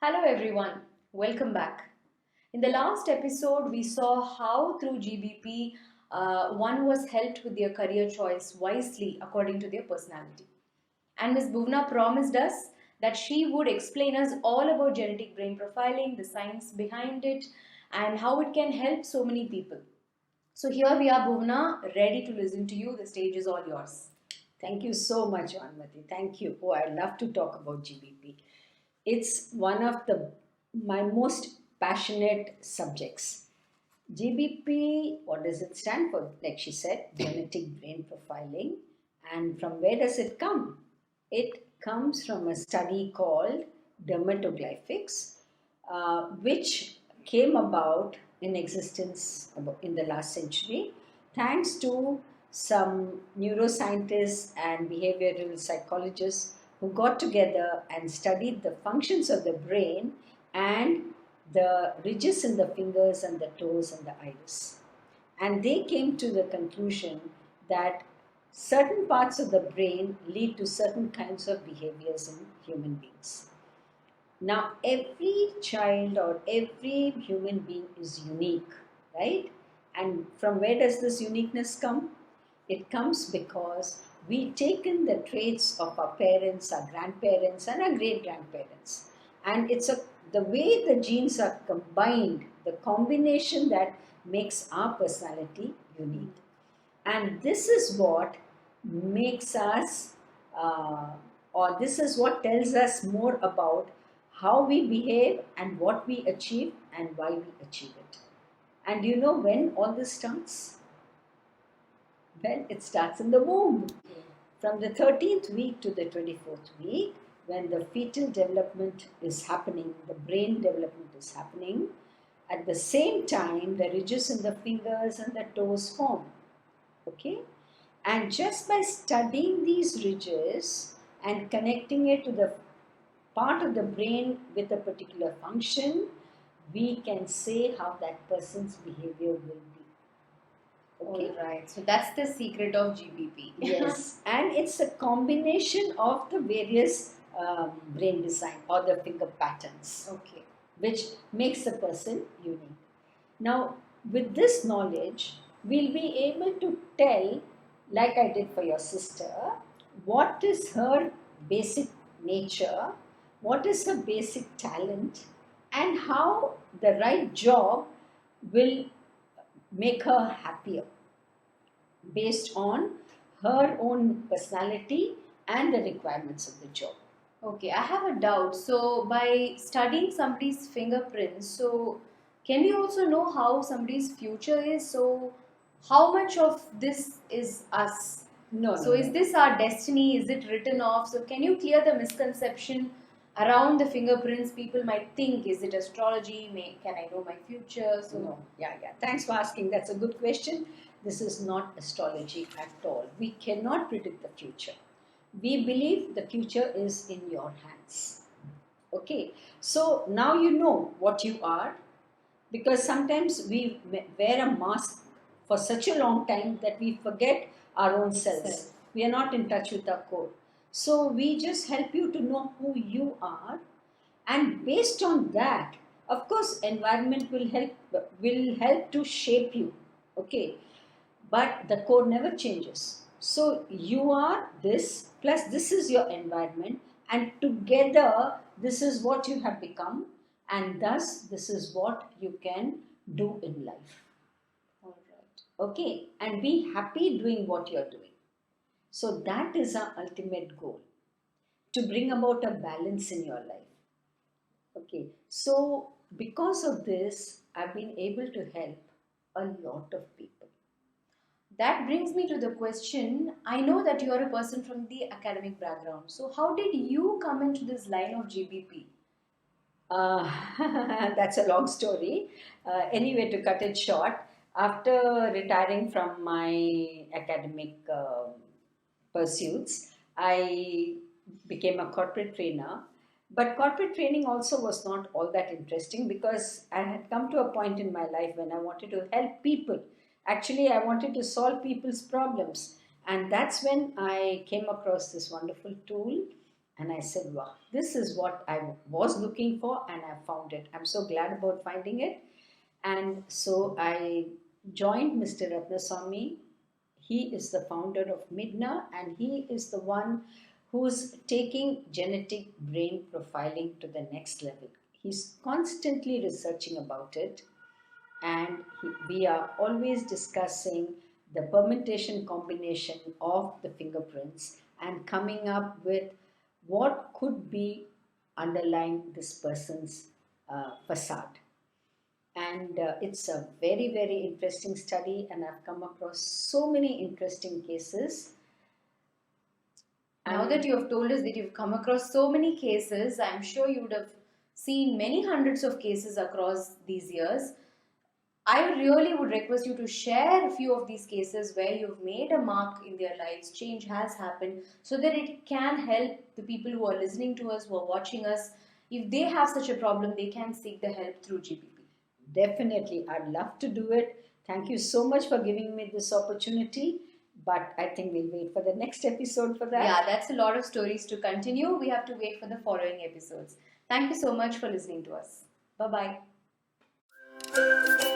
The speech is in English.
Hello everyone, welcome back. In the last episode, we saw how through GBP one was helped with their career choice wisely according to their personality. And Ms. Bhuvana promised us that she would explain us all about genetic brain profiling, the science behind it, and how it can help so many people. So here we are, Bhuvana, ready to listen to you. The stage is all yours. Thank you so much, Vaanmadhi. Thank you. Oh, I love to talk about GBP. It's one of my most passionate subjects. GBP, what does it stand for? Like she said, genetic brain profiling. And from where does it come? It comes from a study called dermatoglyphics, which came about in existence in the last century thanks to some neuroscientists and behavioral psychologists who got together and studied the functions of the brain and the ridges in the fingers and the toes and the iris. And they came to the conclusion that certain parts of the brain lead to certain kinds of behaviors in human beings. Now, every child or every human being is unique, right? And from where does this uniqueness come? It comes because we taken the traits of our parents, our grandparents, and our great grandparents. And it's the way the genes are combined, the combination that makes our personality unique. And this is what makes us, or this is what tells us more about how we behave and what we achieve and why we achieve it. And you know when all this starts? Well, it starts in the womb. From the 13th week to the 24th week, when the fetal development is happening, the brain development is happening, at the same time, the ridges in the fingers and the toes form. Okay? And just by studying these ridges and connecting it to the part of the brain with a particular function, we can say how that person's behavior will be. Okay. All right. So that's the secret of GBP. Yes. And it's a combination of the various brain design or the finger patterns. Okay. Which makes the person unique. Now, with this knowledge, we'll be able to tell, like I did for your sister, what is her basic nature, what is her basic talent, and how the right job will make her happier based on her own personality and the requirements of the job. Okay, I have a doubt. So, by studying somebody's fingerprints, so can we also know how somebody's future is? So, how much of this is us? No, So, no, is no. this our destiny? Is it written off? So, can you clear the misconception around the fingerprints? People might think, is it astrology? Can I know my future? So, No, yeah. Thanks for asking. That's a good question. This is not astrology at all. We cannot predict the future. We believe the future is in your hands. Okay, so now you know what you are, because sometimes we wear a mask for such a long time that we forget our own selves. We are not in touch with our core. So we just help you to know who you are, and based on that, of course, environment will help to shape you. Okay, but the core never changes. So you are this, plus this is your environment, and together this is what you have become, and thus this is what you can do in life. all right. Okay, and be happy doing what you're doing. So that is our ultimate goal, to bring about a balance in your life. Okay, so because of this, I've been able to help a lot of people. That brings me to the question. I know that you are a person from the academic background. So, how did you come into this line of GBP? Uh, that's a long story. Anyway, to cut it short, after retiring from my academic pursuits, I became a corporate trainer. But corporate training also was not all that interesting, because I had come to a point in my life when I wanted to help people. Actually, I wanted to solve people's problems. And that's when I came across this wonderful tool And I said, wow, this is what I was looking for, and I found it. I'm so glad about finding it. And so I joined Mr. Ratnaswamy. He is the founder of Midna, and he is the one who's taking genetic brain profiling to the next level. He's constantly researching about it, and we are always discussing the permutation combination of the fingerprints and coming up with what could be underlying this person's facade. And it's a very, very interesting study, and I've come across so many interesting cases. Now that you have told us that you've come across so many cases, I'm sure you would have seen many hundreds of cases across these years. I really would request you to share a few of these cases where you've made a mark in their lives, change has happened, so that it can help the people who are listening to us, who are watching us. If they have such a problem, they can seek the help through GPP. Definitely, I'd love to do it. Thank you so much for giving me this opportunity. But I think we'll wait for the next episode for that. Yeah, that's a lot of stories to continue. We have to wait for the following episodes. Thank you so much for listening to us. Bye bye.